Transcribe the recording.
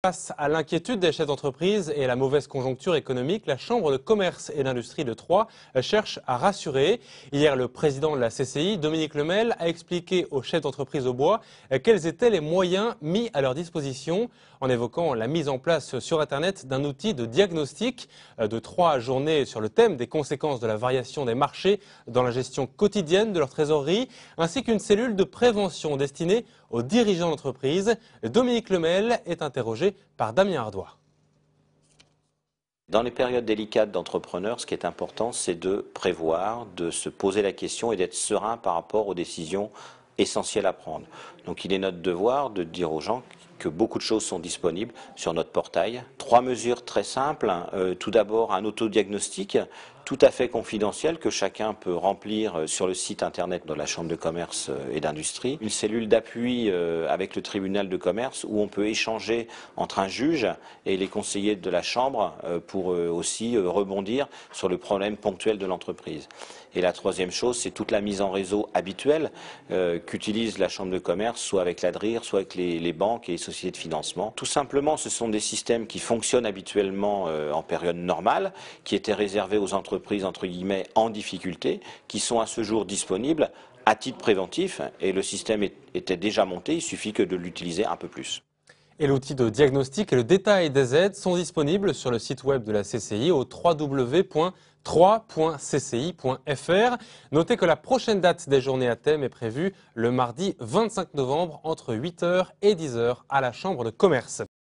Face à l'inquiétude des chefs d'entreprise et la mauvaise conjoncture économique, la Chambre de commerce et d'industrie de Troyes cherche à rassurer. Hier, le président de la CCI, Dominique Lemel, a expliqué aux chefs d'entreprise au bois quels étaient les moyens mis à leur disposition en évoquant la mise en place sur Internet d'un outil de diagnostic de 3 journées sur le thème des conséquences de la variation des marchés dans la gestion quotidienne de leur trésorerie, ainsi qu'une cellule de prévention destinée aux dirigeants d'entreprise. Dominique Lemel est interrogé par Damien Ardois. Dans les périodes délicates d'entrepreneurs, ce qui est important, c'est de prévoir, de se poser la question et d'être serein par rapport aux décisions essentielles à prendre. Donc il est notre devoir de dire aux gens que beaucoup de choses sont disponibles sur notre portail. 3 mesures très simples. Tout d'abord, un autodiagnostic tout à fait confidentiel que chacun peut remplir sur le site internet de la Chambre de commerce et d'industrie. Une cellule d'appui avec le tribunal de commerce où on peut échanger entre un juge et les conseillers de la Chambre pour aussi rebondir sur le problème ponctuel de l'entreprise. Et la troisième chose, c'est toute la mise en réseau habituelle qu'utilise la Chambre de commerce, soit avec l'ADRIR, soit avec les banques et les sociétés de financement. Tout simplement, ce sont des systèmes qui fonctionnent habituellement en période normale, qui étaient réservés aux entreprises entre guillemets en difficulté, qui sont à ce jour disponibles à titre préventif et le système était déjà monté, il suffit que de l'utiliser un peu plus. Et l'outil de diagnostic et le détail des aides sont disponibles sur le site web de la CCI au www.3.cci.fr. Notez que la prochaine date des journées à thème est prévue le mardi 25 novembre entre 8h et 10h à la Chambre de commerce.